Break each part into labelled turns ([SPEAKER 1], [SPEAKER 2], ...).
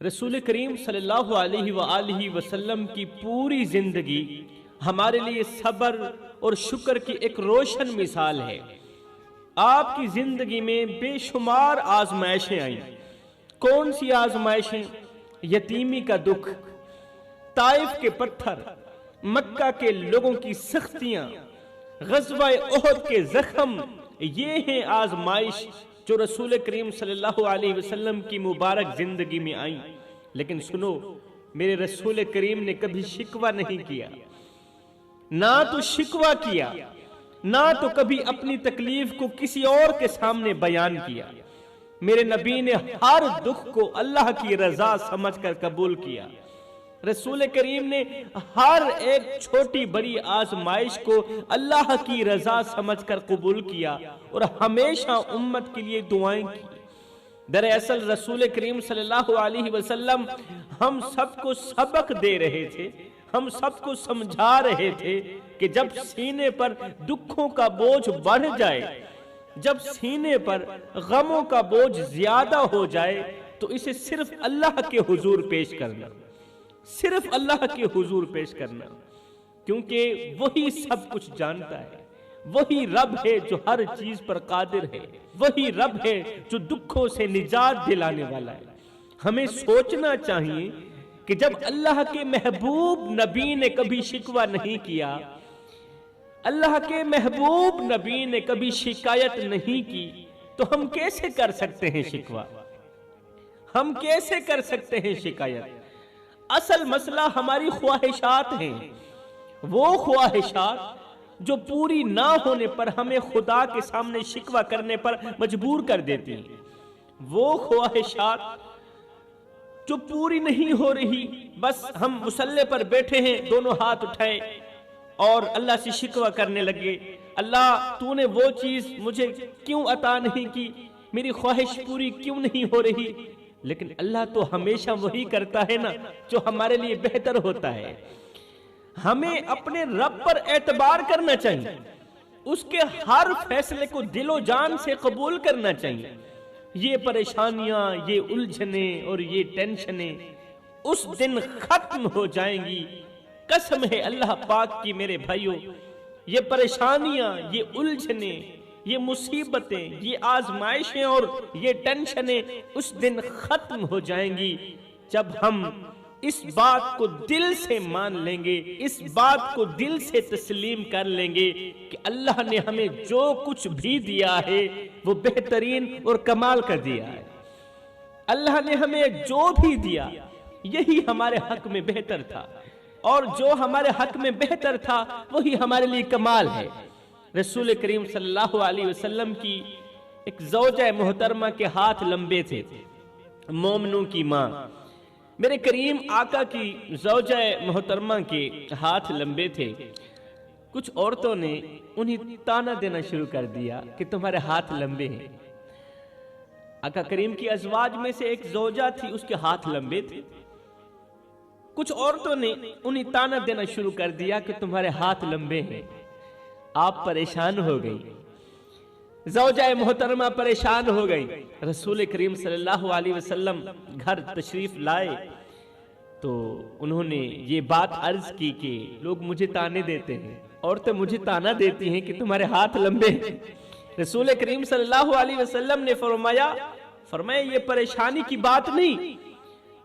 [SPEAKER 1] رسول کریم صلی اللہ علیہ وآلہ وسلم کی پوری زندگی ہمارے لیے صبر اور شکر کی ایک روشن مثال ہے۔ آپ کی زندگی میں بے شمار آزمائشیں آئیں۔ کون سی آزمائشیں؟ یتیمی کا دکھ، طائف کے پتھر، مکہ کے لوگوں کی سختیاں، غزوہ احد کے زخم، یہ ہیں آزمائش جو رسول کریم صلی اللہ علیہ وسلم کی مبارک زندگی میں آئیں۔ لیکن سنو، میرے رسول کریم نے کبھی شکوہ نہیں کیا، نہ تو شکوہ کیا، نہ تو کبھی اپنی تکلیف کو کسی اور کے سامنے بیان کیا۔ میرے نبی نے ہر دکھ کو اللہ کی رضا سمجھ کر قبول کیا۔ رسول کریم نے ہر ایک چھوٹی بڑی آزمائش کو اللہ کی رضا سمجھ کر قبول کیا اور ہمیشہ امت کے لیے دعائیں کی۔ دراصل رسول کریم صلی اللہ علیہ وسلم ہم سب کو سبق دے رہے تھے، ہم سب کو سمجھا رہے تھے کہ جب سینے پر دکھوں کا بوجھ بڑھ جائے، جب سینے پر غموں کا بوجھ زیادہ ہو جائے تو اسے صرف اللہ کے حضور پیش کرنا، صرف اللہ کے حضور پیش کرنا، کیونکہ وہی سب کچھ جانتا ہے۔ وہی رب ہے جو ہر چیز پر قادر ہے، وہی رب ہے جو دکھوں سے نجات دلانے والا ہے۔ ہمیں سوچنا چاہیے کہ جب اللہ کے محبوب نبی نے کبھی شکوہ نہیں کیا، اللہ کے محبوب نبی نے کبھی شکایت نہیں کی، تو ہم کیسے کر سکتے ہیں شکوہ؟ ہم کیسے کر سکتے ہیں شکایت؟ اصل مسئلہ ہماری خواہشات ہیں، وہ خواہشات جو پوری نہ ہونے پر ہمیں خدا کے سامنے شکوہ کرنے پر مجبور کر دیتی ہیں، وہ خواہشات جو پوری نہیں ہو رہی، بس ہم مصلی پر بیٹھے ہیں، دونوں ہاتھ اٹھائے اور اللہ سے شکوہ کرنے لگے، اللہ تو نے وہ چیز مجھے کیوں عطا نہیں کی، میری خواہش پوری کیوں نہیں ہو رہی؟ لیکن اللہ تو ہمیشہ وہی کرتا ہے نا جو ہمارے لیے بہتر ہوتا ہے۔ ہمیں اپنے رب پر اعتبار کرنا چاہیے، اس کے ہر فیصلے کو دل و جان سے قبول کرنا چاہیے۔ یہ پریشانیاں، یہ الجھنیں اور یہ ٹینشنیں اس دن ختم ہو جائیں گی، قسم ہے اللہ پاک کی میرے بھائیوں۔ یہ پریشانیاں، یہ الجھنیں، یہ مصیبتیں، یہ آزمائشیں اور یہ ٹینشنیں اس دن ختم ہو جائیں گی جب ہم اس بات کو دل سے مان لیں گے، اس بات کو دل سے تسلیم کر لیں گے کہ اللہ نے ہمیں جو کچھ بھی دیا ہے وہ بہترین اور کمال کا دیا ہے۔ اللہ نے ہمیں جو بھی دیا یہی ہمارے حق میں بہتر تھا، اور جو ہمارے حق میں بہتر تھا وہی ہمارے لیے کمال ہے۔ رسول کریم صلی اللہ علیہ وسلم کی ایک زوجہ محترمہ کے ہاتھ لمبے تھے، مومنوں کی ماں۔ میرے کریم آقا کی زوجہ محترمہ کے ہاتھ لمبے تھے۔ کچھ عورتوں نے انہیں تانا دینا شروع کر دیا کہ تمہارے ہاتھ لمبے ہیں۔ آقا کریم کی ازواج میں سے ایک زوجہ تھی، اس کے ہاتھ لمبے تھے۔ کچھ عورتوں نے انہیں تانا دینا شروع کر دیا کہ تمہارے ہاتھ لمبے ہیں۔ آپ پریشان ہو گئی، زوجہ محترمہ پریشان ہو گئی۔ رسول کریم صلی اللہ علیہ وسلم گھر تشریف لائے تو انہوں نے یہ بات عرض کی کہ لوگ مجھے تانے دیتے ہیں، عورتیں مجھے تانا دیتی ہیں کہ تمہارے ہاتھ لمبے ہیں۔ رسول کریم صلی اللہ علیہ وسلم نے فرمایا یہ پریشانی کی بات نہیں،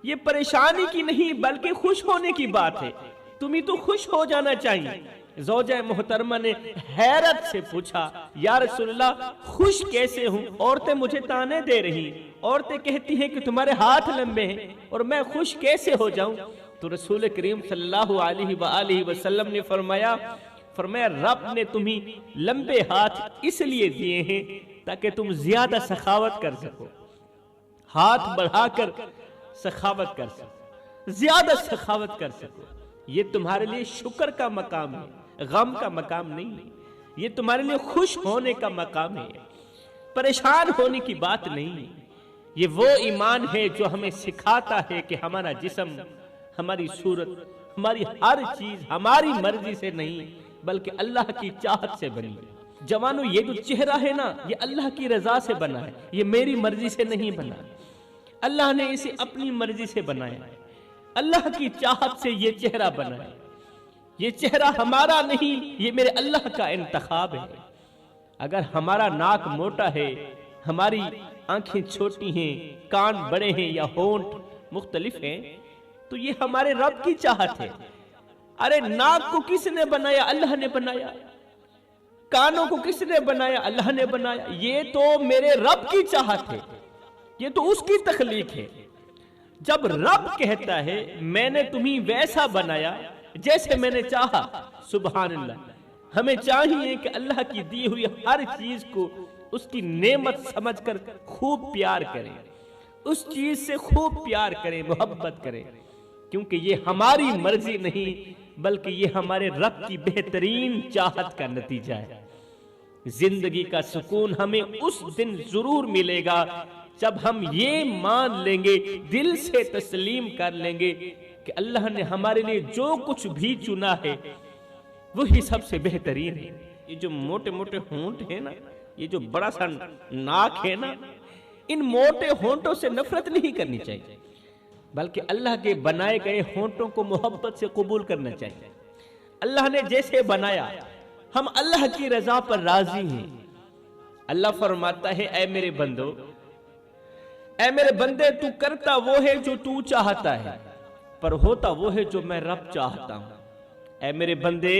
[SPEAKER 1] یہ پریشانی کی نہیں بلکہ خوش ہونے کی بات ہے، تمہیں تو خوش ہو جانا چاہیے۔ زوجہ محترمہ نے حیرت سے پوچھا، یا رسول اللہ خوش کیسے ہوں؟ عورتیں مجھے تانے دے رہی، عورتیں کہتی ہیں کہ تمہارے ہاتھ لمبے ہیں، اور میں خوش کیسے ہو جاؤں؟ تو رسول کریم صلی اللہ علیہ وآلہ وسلم نے فرمایا رب نے تمہیں لمبے ہاتھ اس لیے دیے ہیں تاکہ تم زیادہ سخاوت کر سکو، ہاتھ بڑھا کر سخاوت کر سکو، زیادہ سخاوت کر سکو۔ یہ تمہارے لیے شکر کا مقام ہے، غم کا مقام نہیں ہے، یہ تمہارے لیے خوش ہونے کا مقام ہے، پریشان ہونے کی بات نہیں ہے۔ یہ وہ ایمان ہے جو ہمیں سکھاتا ہے کہ ہمارا جسم، ہماری صورت، ہماری ہر چیز ہماری مرضی سے نہیں بلکہ اللہ کی چاہت سے بنی ہے۔ جوانو، یہ جو چہرہ ہے نا، یہ اللہ کی رضا سے بنا ہے، یہ میری مرضی سے نہیں بنا۔ اللہ نے اسے اپنی مرضی سے بنایا، اللہ کی چاہت سے یہ چہرہ بنایا۔ یہ چہرہ ہمارا نہیں، یہ میرے اللہ کا انتخاب ہے۔ اگر ہمارا ناک موٹا ہے، ہماری آنکھیں چھوٹی ہیں، کان بڑے ہیں یا ہونٹ مختلف ہیں، تو یہ ہمارے رب کی چاہت ہے۔ ارے ناک کو کس نے بنایا؟ اللہ نے بنایا۔ کانوں کو کس نے بنایا؟ اللہ نے بنایا۔ یہ تو میرے رب کی چاہت ہے، یہ تو اس کی تخلیق ہے۔ جب رب کہتا ہے میں نے تمہیں ویسا بنایا جیسے میں نے چاہا، سبحان اللہ، ہمیں چاہیے کہ اللہ کی دی ہوئی ہر چیز کو اس کی نعمت سمجھ کر خوب پیار کریں، اس چیز سے خوب پیار کریں، محبت کریں، کیونکہ یہ ہماری مرضی نہیں بلکہ یہ ہمارے رب کی بہترین چاہت کا نتیجہ ہے۔ زندگی کا سکون ہمیں اس دن ضرور ملے گا جب ہم یہ مان لیں گے، دل سے تسلیم کر لیں گے کہ اللہ نے ہمارے لیے جو کچھ بھی چنا ہے وہی سب سے بہترین ہے۔ یہ جو موٹے موٹے ہونٹ ہیں نا، یہ جو بڑا سا ناک ہے نا، ان موٹے ہونٹوں سے نفرت نہیں کرنی چاہیے بلکہ اللہ کے بنائے گئے ہونٹوں کو محبت سے قبول کرنا چاہیے۔ اللہ نے جیسے بنایا، ہم اللہ کی رضا پر راضی ہیں۔ اللہ فرماتا ہے اے میرے بندو، اے میرے بندے، تو کرتا وہ ہے جو تو چاہتا ہے، پر ہوتا وہ ہے جو میں رب چاہتا ہوں۔ اے میرے بندے،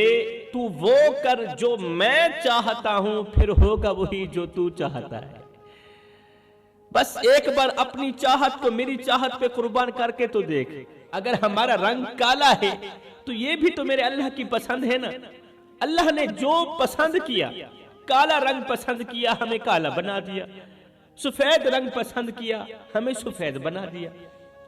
[SPEAKER 1] تو وہ کر جو میں چاہتا ہوں، پھر ہوگا وہی جو تو چاہتا ہے۔ بس ایک بار اپنی چاہت کو میری چاہت پہ قربان کر کے تو دیکھ۔ اگر ہمارا رنگ کالا ہے تو یہ بھی تو میرے اللہ کی پسند ہے نا۔ اللہ نے جو پسند کیا، کالا رنگ پسند کیا، ہمیں کالا بنا دیا، سفید رنگ پسند کیا، ہمیں سفید بنا دیا۔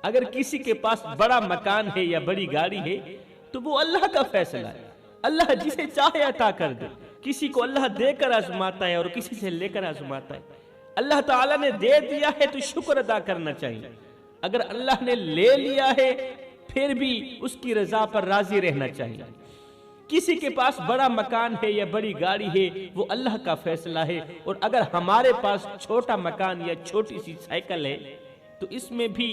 [SPEAKER 1] اگر کسی کے پاس بڑا مکان ہے یا بڑی گاڑی ہے تو وہ اللہ کا فیصلہ ہے، اللہ جسے چاہے عطا کر دے۔ کسی کو اللہ دے کر آزماتا ہے اور کسی سے لے کر آزماتا ہے۔ اللہ تعالیٰ نے دے دیا ہے تو شکر ادا کرنا چاہیے، اگر اللہ نے لے لیا ہے پھر بھی اس کی رضا پر راضی رہنا چاہیے۔ کسی کے پاس بڑا مکان ہے یا بڑی گاڑی ہے، وہ اللہ کا فیصلہ ہے، اور اگر ہمارے پاس چھوٹا مکان یا چھوٹی سی سائیکل ہے تو اس میں بھی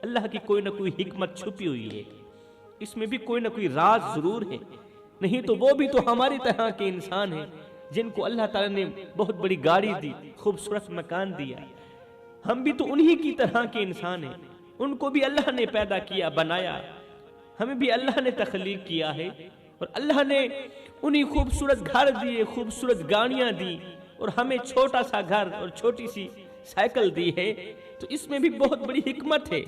[SPEAKER 1] اللہ کی کوئی نہ کوئی حکمت چھپی ہوئی ہے، اس میں بھی کوئی نہ کوئی راز ضرور ہے، نہیں تو وہ بھی تو ہماری طرح کے انسان ہیں جن کو اللہ تعالیٰ نے بہت بڑی گاڑی دی، خوبصورت مکان دیا۔ ہم بھی تو انہی کی طرح کے انسان ہیں، ان کو بھی اللہ نے پیدا کیا، بنایا، ہمیں بھی اللہ نے تخلیق کیا ہے، اور اللہ نے انہی خوبصورت گھر دیے، خوبصورت گاڑیاں دی، اور ہمیں چھوٹا سا گھر اور چھوٹی سی سائیکل دی ہے، تو اس میں بھی بہت بڑی حکمت ہے،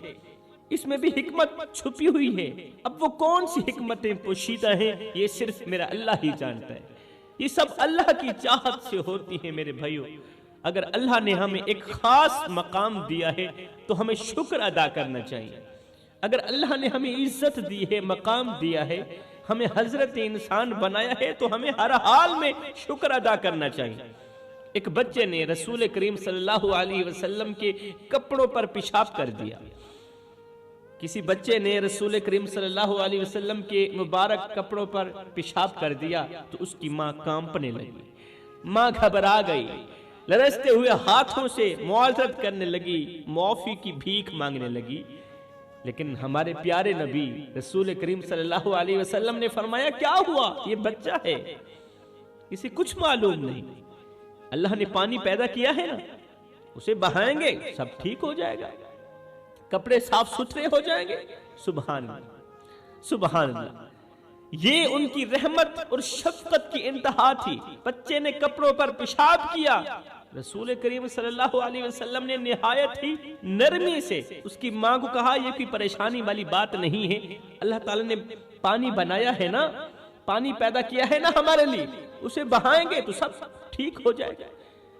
[SPEAKER 1] اس میں بھی حکمت چھپی ہوئی ہے۔ اب وہ کون سی حکمتیں پوشیدہ ہیں یہ صرف میرا اللہ ہی جانتا ہے، یہ سب اللہ کی چاہت سے ہوتی ہیں میرے بھائیو۔ اگر اللہ نے ہمیں ایک خاص مقام دیا ہے تو ہمیں شکر ادا کرنا چاہیے۔ اگر اللہ نے ہمیں عزت دی ہے، مقام دیا ہے، ہمیں حضرت انسان بنایا ہے، تو ہمیں ہر حال میں شکر ادا کرنا چاہیے۔ ایک بچے نے رسول کریم صلی اللہ علیہ وسلم کے کپڑوں پر پیشاب کر دیا۔ کسی بچے نے رسول کریم صلی اللہ علیہ وسلم کے مبارک کپڑوں پر پیشاب کر دیا تو اس کی ماں کانپنے لگی، ماں گھبرا گئی، لرزتے ہوئے ہاتھوں سے معذرت کرنے لگی، معافی کی بھیک مانگنے لگی۔ لیکن ہمارے پیارے نبی رسول کریم صلی اللہ علیہ وسلم نے فرمایا کیا ہوا؟ یہ بچہ ہے، اسے کچھ معلوم نہیں، اللہ نے پانی پیدا کیا ہے نا، اسے بہائیں گے سب ٹھیک ہو جائے گا، کپڑے صاف ستھرے ہو جائیں گے۔ سبحان اللہ، سبحان اللہ، یہ ان کی رحمت اور شفقت کی انتہا تھی۔ بچے نے کپڑوں پر پیشاب کیا، رسول کریم صلی اللہ علیہ وسلم نے نہایت ہی نرمی سے اس کی ماں کو کہا یہ کوئی پریشانی والی بات نہیں ہے، اللہ تعالیٰ نے پانی بنایا ہے نا، پانی پیدا کیا ہے نا ہمارے لیے، اسے بہائیں گے تو سب ٹھیک ہو جائے گا۔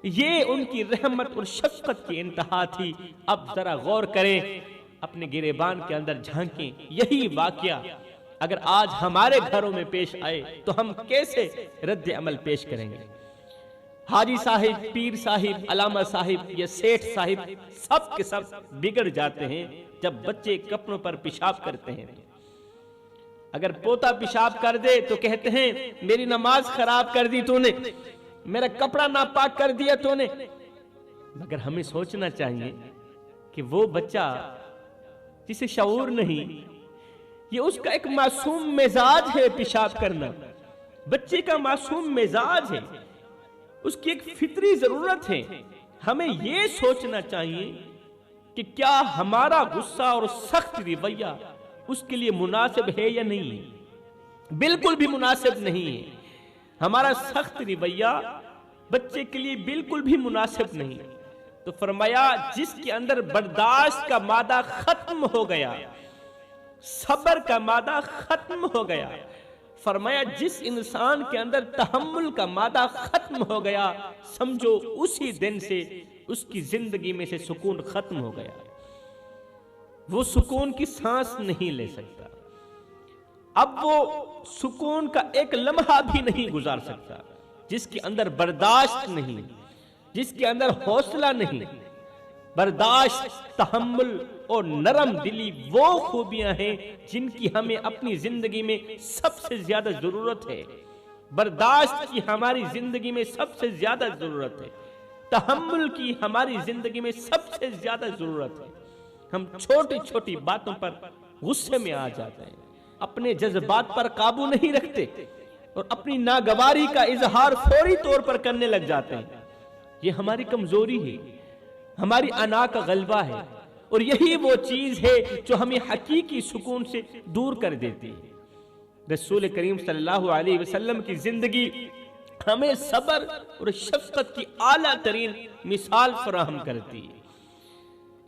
[SPEAKER 1] یہ ان کی رحمت اور شفقت کی انتہا تھی۔ اب ذرا غور کریں، اپنے گریبان کے اندر جھانکیں، یہی واقعہ اگر آج ہمارے گھروں میں پیش آئے تو ہم کیسے رد عمل پیش کریں گے؟ حاجی صاحب، پیر صاحب، علامہ صاحب یا سیٹھ صاحب سب کے سب بگڑ جاتے ہیں جب بچے کپڑوں پر پیشاب کرتے ہیں۔ اگر پوتا پیشاب کر دے تو کہتے ہیں میری نماز خراب کر دی تو نے، میرا کپڑا ناپاک کر دیا تو نے۔ مگر ہمیں سوچنا چاہیے کہ وہ بچہ جسے شعور نہیں، یہ اس کا ایک معصوم مزاج ہے پیشاب کرنا، بچے کا معصوم مزاج ہے، اس کی ایک فطری ضرورت ہے۔ ہمیں یہ سوچنا چاہیے کہ کیا ہمارا غصہ اور سخت رویہ اس کے لیے مناسب ہے یا نہیں ہے؟ بالکل بھی مناسب نہیں ہے۔ ہمارا سخت رویہ بچے کے لیے بالکل بھی مناسب نہیں۔ تو فرمایا جس کے اندر برداشت کا مادہ ختم ہو گیا، صبر کا مادہ ختم ہو گیا، فرمایا جس انسان کے اندر تحمل کا مادہ ختم ہو گیا، سمجھو اسی دن سے اس کی زندگی میں سے سکون ختم ہو گیا، وہ سکون کی سانس نہیں لے سکتا، اب وہ سکون کا ایک لمحہ بھی نہیں گزار سکتا۔ جس کے اندر برداشت نہیں، جس کے اندر حوصلہ نہیں، برداشت، تحمل اور نرم دلی وہ خوبیاں ہیں جن کی ہمیں اپنی زندگی میں سب سے زیادہ ضرورت ہے۔ برداشت کی ہماری زندگی میں سب سے زیادہ ضرورت ہے، تحمل کی ہماری زندگی میں سب سے زیادہ ضرورت ہے۔ ہم چھوٹی چھوٹی باتوں پر غصے میں آ جاتے ہیں، اپنے جذبات پر قابو نہیں رکھتے اور اپنی ناگواری کا اظہار فوری طور پر کرنے لگ جاتے ہیں۔ یہ ہماری کمزوری ہے، ہماری انا کا غلبہ ہے، اور یہی وہ چیز ہے جو ہمیں حقیقی سکون سے دور کر دیتی ہے۔ رسول کریم صلی اللہ علیہ وسلم کی زندگی ہمیں صبر اور شفقت کی اعلیٰ ترین مثال فراہم کرتی ہے۔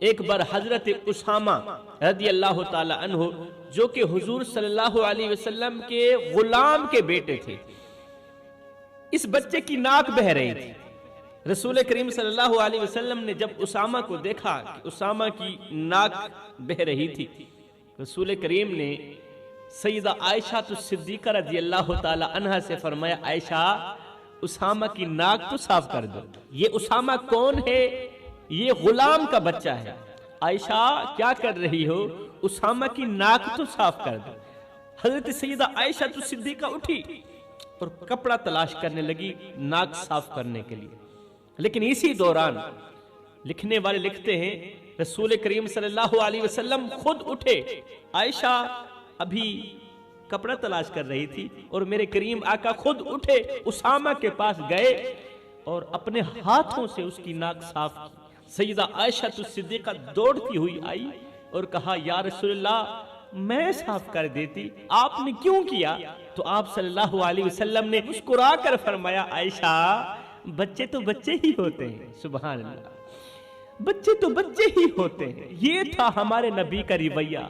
[SPEAKER 1] ایک بار حضرت اسامہ رضی اللہ تعالی عنہ جو کہ حضور صلی اللہ علیہ وسلم کے غلام کے بیٹے تھے، اس بچے کی ناک بہہ رہی تھی۔ رسول کریم صلی اللہ علیہ وسلم نے جب اسامہ کو دیکھا کہ اسامہ کی ناک بہہ رہی تھی، رسول کریم نے سیدہ عائشہ صدیقہ رضی اللہ تعالی عنہ سے فرمایا، عائشہ اسامہ کی ناک تو صاف کر دو۔ یہ اسامہ کون ہے؟ یہ غلام کا بچہ ہے۔ عائشہ کیا کر رہی ہو؟ اسامہ کی ناک تو صاف کر دو۔ حضرت سیدہ عائشہ صدیقہ اٹھی اور کپڑا تلاش کرنے لگی ناک صاف کرنے کے لیے، لیکن اسی دوران لکھنے والے لکھتے ہیں رسول کریم صلی اللہ علیہ وسلم خود اٹھے، عائشہ ابھی کپڑا تلاش کر رہی تھی اور میرے کریم آقا خود اٹھے، اسامہ کے پاس گئے اور اپنے ہاتھوں سے اس کی ناک صاف کی۔ سیدہ عائشہ صدیقہ دوڑتی ہوئی آئی اور کہا، یا رسول اللہ میں صاف کر دیتی، آپ نے کیوں کیا؟ تو آپ صلی اللہ علیہ وسلم نے مسکرا کر فرمایا، عائشہ بچے تو بچے ہی ہوتے ہیں۔ سبحان اللہ، بچے تو بچے ہی ہوتے ہیں۔ یہ تھا ہمارے نبی کا رویہ،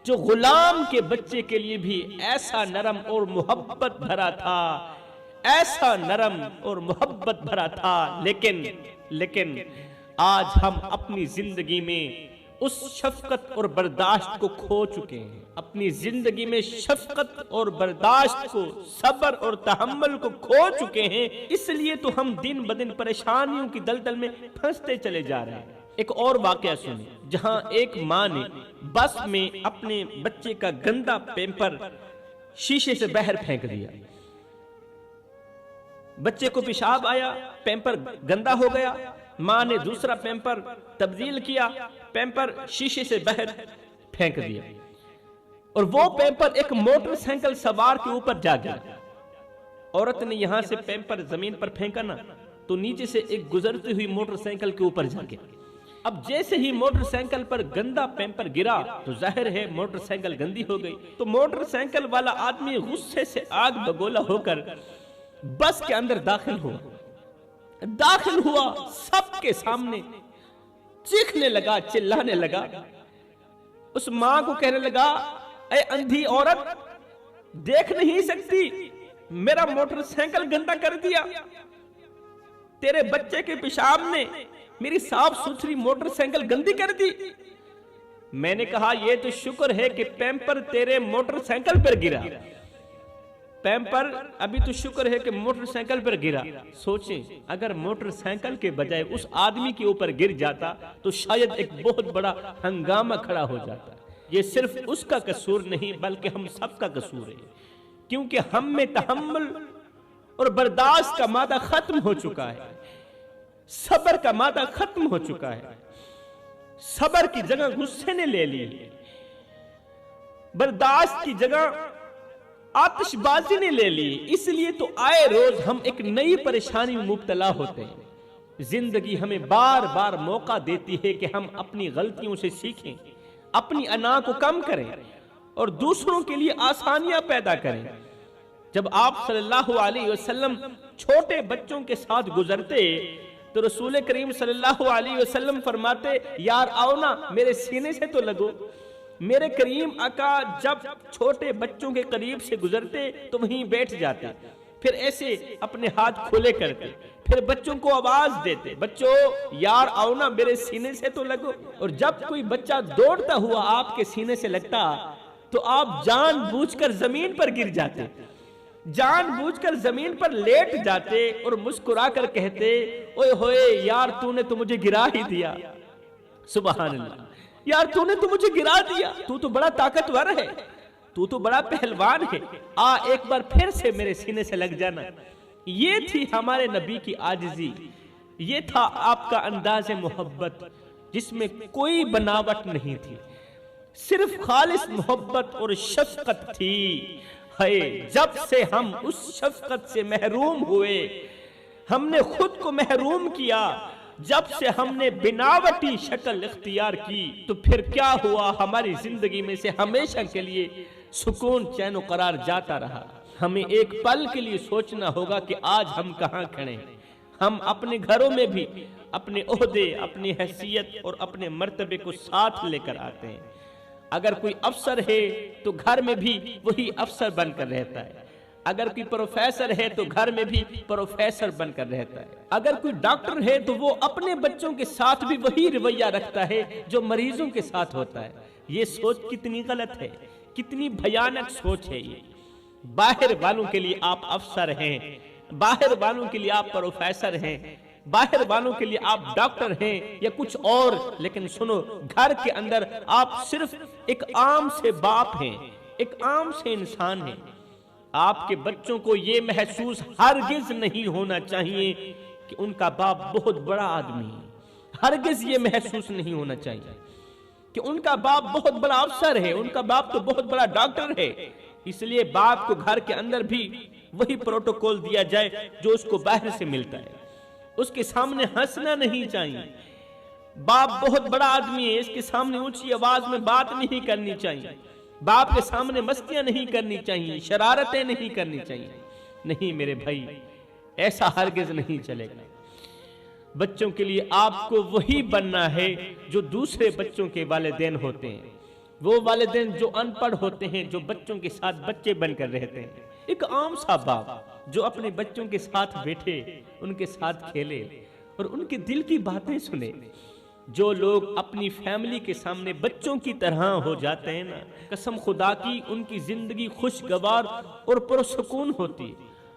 [SPEAKER 1] جو غلام کے بچے کے لیے بھی ایسا نرم اور محبت بھرا تھا، ایسا نرم اور محبت بھرا تھا۔ لیکن آج ہم اپنی زندگی میں اس شفقت اور برداشت کو کھو چکے ہیں، اپنی زندگی میں شفقت اور برداشت کو، صبر اور تحمل کو کھو چکے ہیں، اس لیے تو ہم دن بدن پریشانیوں کی دلدل میں پھنستے چلے جا رہے ہیں۔ ایک اور واقعہ سنیں، جہاں ایک ماں نے بس میں اپنے بچے کا گندا پیمپر شیشے سے باہر پھینک دیا۔ بچے کو پیشاب آیا، پیمپر گندا ہو گیا، ماں نے دوسرا پیمپر تبدیل کیا، پیمپر شیشے سے باہر پھینک دیا، اور وہ پیمپر ایک موٹر سائیکل سوار کے اوپر جا گیا۔ عورت نے یہاں سے پیمپر زمین پر پھینکا نا، تو نیچے سے ایک گزرتی ہوئی موٹر سائیکل کے اوپر جا گیا۔ اب جیسے ہی موٹر سائیکل پر گندا پیمپر گرا تو ظاہر ہے موٹر سائیکل گندی ہو گئی، تو موٹر سائیکل والا آدمی غصے سے آگ بگولا ہو کر بس کے اندر داخل ہوا، سب کے سامنے چیخنے لگا، چلانے لگا، اس ماں کو کہنے لگا، اے اندھی عورت، دیکھ نہیں سکتی، میرا موٹر سائیکل گندا کر دیا، تیرے بچے کے پیشاب نے میری صاف ستھری موٹر سائیکل گندی کر دی۔ میں نے کہا یہ تو شکر ہے کہ پیمپر تیرے موٹر سائیکل پر گرا، پیمپر ابھی تو شکر ہے کہ موٹر سائیکل پر گرا۔ سوچیں اگر موٹر سائیکل کے بجائے اس آدمی کے اوپر گر جاتا تو شاید ایک بہت بڑا ہنگامہ کھڑا ہو جاتا۔ یہ صرف اس کا قصور نہیں بلکہ ہم سب کا قصور ہے، کیونکہ ہم میں تحمل اور برداشت کا مادہ ختم ہو چکا ہے، صبر کا مادہ ختم ہو چکا ہے۔ صبر کی جگہ غصے نے لے لی، برداشت کی جگہ آتش بازی نے لے لی۔ اس لیے تو آئے روز ہم ایک نئی پریشانی میں مبتلا ہوتے ہیں۔ زندگی ہمیں بار بار موقع دیتی ہے کہ ہم اپنی غلطیوں سے سیکھیں، اپنی انا کو کم کریں اور دوسروں کے لیے آسانیاں پیدا کریں۔ جب آپ صلی اللہ علیہ وسلم چھوٹے بچوں کے ساتھ گزرتے تو رسول کریم صلی اللہ علیہ وسلم فرماتے، یار آؤ نا میرے سینے سے تو لگو۔ میرے کریم آقا جب چھوٹے بچوں کے قریب سے گزرتے تو وہیں بیٹھ جاتے، پھر ایسے اپنے ہاتھ کھولے کرتے، پھر بچوں کو آواز دیتے، بچوں یار آؤ نا میرے سینے سے تو لگو۔ اور جب کوئی بچہ دوڑتا ہوا آپ کے سینے سے لگتا تو آپ جان بوجھ کر زمین پر گر جاتے، جان بوجھ کر زمین پر لیٹ جاتے اور مسکرا کر کہتے، اوئے ہوئے یار تو نے تو مجھے گرا ہی دیا، سبحان اللہ، یار تو نے تو مجھے گرا دیا، تو تو بڑا طاقتور ہے، تو تو بڑا پہلوان ہے، آ ایک بار پھر سے میرے سینے سے لگ جانا۔ یہ تھی ہمارے نبی کی عاجزی، یہ تھا آپ کا انداز محبت جس میں کوئی بناوٹ نہیں تھی، صرف خالص محبت اور شفقت تھی۔ جب سے ہم اس شفقت سے محروم ہوئے، ہم نے خود کو محروم کیا، جب سے ہم نے بناوٹی شکل اختیار کی تو پھر کیا ہوا، ہماری زندگی میں سے ہمیشہ کے لیے سکون چین و قرار جاتا رہا۔ ہمیں ایک پل کے لیے سوچنا ہوگا کہ آج ہم کہاں کھڑے ہیں۔ ہم اپنے گھروں میں بھی اپنے عہدے، اپنی حیثیت اور اپنے مرتبے کو ساتھ لے کر آتے ہیں۔ اگر کوئی افسر ہے تو گھر میں بھی وہی افسر بن کر رہتا ہے، اگر کوئی پروفیسر ہے تو گھر میں بھی پروفیسر بن کر رہتا ہے، اگر کوئی ڈاکٹر ہے تو وہ اپنے بچوں کے ساتھ بھی وہی رویہ رکھتا ہے جو مریضوں کے ساتھ ہوتا ہے۔ یہ سوچ کتنی غلط ہے، کتنی بھیانک سوچ ہے یہ۔ باہر والوں کے لیے آپ افسر ہیں، باہر والوں کے لیے آپ پروفیسر ہیں، باہر والوں کے لیے آپ ڈاکٹر ہیں یا کچھ اور، لیکن سنو، گھر کے اندر آپ صرف ایک عام سے باپ ہیں، ایک عام سے انسان ہیں۔ آپ کے بچوں کو یہ محسوس ہرگز نہیں ہونا چاہیے کہ ان کا باپ بہت بڑا آدمی ہے، ہرگز یہ محسوس نہیں ہونا چاہیے کہ ان کا باپ بہت بڑا افسر ہے، ان کا باپ تو بہت بڑا ڈاکٹر ہے۔ اس لیے باپ کو گھر کے اندر بھی وہی پروٹوکول دیا جائے جو اس کو باہر سے ملتا ہے۔ اس کے سامنے ہنسنا نہیں چاہیے، باپ بہت بڑا آدمی ہے، اس کے سامنے اونچی آواز میں بات نہیں کرنی چاہیے، باپ کے سامنے مستیاں نہیں کرنی چاہیے، شرارتیں نہیں کرنی چاہیے۔ نہیں میرے بھائی، ایسا ہرگز نہیں چلے گا۔ بچوں کے لیے آپ کو وہی بننا ہے جو دوسرے بچوں کے والدین ہوتے ہیں، وہ والدین جو ان پڑھ ہوتے ہیں، جو بچوں کے ساتھ بچے بن کر رہتے ہیں۔ ایک عام سا باپ جو اپنے بچوں کے ساتھ بیٹھے، ان کے ساتھ کھیلے اور ان کے دل کی باتیں سنے۔ جو لوگ اپنی فیملی کے سامنے بچوں کی طرح ہو جاتے ہیں نا، قسم خدا کی ان کی زندگی خوشگوار اور پرسکون ہوتی۔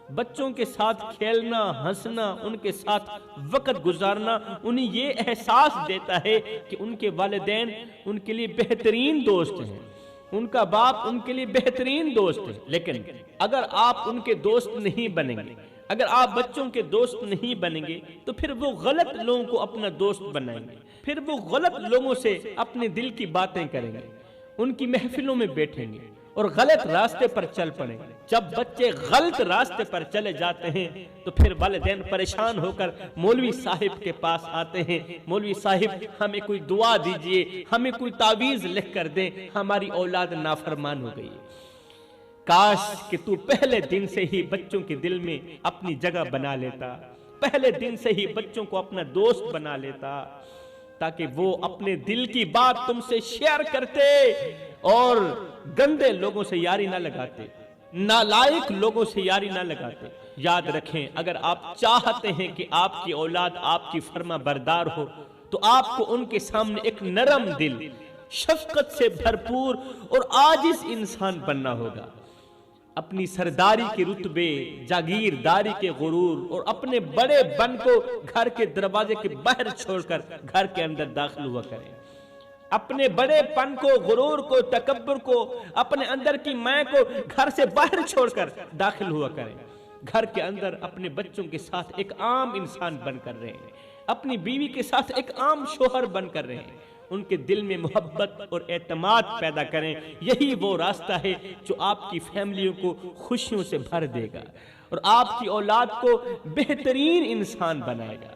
[SPEAKER 1] بچوں کے ساتھ کھیلنا، ہنسنا، ان کے ساتھ وقت گزارنا انہیں یہ احساس دیتا ہے کہ ان کے والدین ان کے لیے بہترین دوست ہیں، ان کا باپ ان کے لیے بہترین دوست ہے۔ لیکن اگر آپ ان کے دوست نہیں بنیں گے، اگر آپ بچوں کے دوست نہیں بنیں گے تو پھر وہ غلط لوگوں کو اپنا دوست بنائیں گے، پھر وہ غلط لوگوں سے اپنے دل کی باتیں کریں گے، ان کی محفلوں میں بیٹھیں گے اور غلط راستے پر چل پڑیں گے۔ جب بچے غلط راستے پر چلے جاتے ہیں تو پھر والدین پریشان ہو کر مولوی صاحب کے پاس آتے ہیں، مولوی صاحب ہمیں کوئی دعا دیجئے، ہمیں کوئی تعویذ لکھ کر دیں، ہماری اولاد نافرمان ہو گئی۔ کاش کہ تو پہلے دن سے ہی بچوں کے دل میں اپنی جگہ بنا لیتا، پہلے دن سے ہی بچوں کو اپنا دوست بنا لیتا، تاکہ وہ اپنے دل کی بات تم سے شیئر کرتے اور گندے لوگوں سے یاری نہ لگاتے، نالائق لوگوں سے یاری نہ لگاتے۔ یاد رکھیں، اگر آپ چاہتے ہیں کہ آپ کی اولاد آپ کی فرما بردار ہو تو آپ کو ان کے سامنے ایک نرم دل، شفقت سے بھرپور اور عاجز انسان بننا ہوگا۔ اپنی سرداری کے رتبے، جاگیرداری کے غرور اور اپنے بڑے بن کو گھر کے دروازے کے باہر چھوڑ کر گھر کے اندر داخل ہوا کریں۔ اپنے بڑے پن کو، غرور کو، تکبر کو، اپنے اندر کی میں کو گھر سے باہر چھوڑ کر داخل ہوا کریں۔ گھر کے اندر اپنے بچوں کے ساتھ ایک عام انسان بن کر رہیں، اپنی بیوی کے ساتھ ایک عام شوہر بن کر رہیں، ان کے دل میں محبت اور اعتماد پیدا کریں. یہی وہ راستہ ہے جو آپ کی فیملیوں کو خوشیوں سے بھر دے گا اور آپ کی اولاد کو بہترین انسان بنائے گا.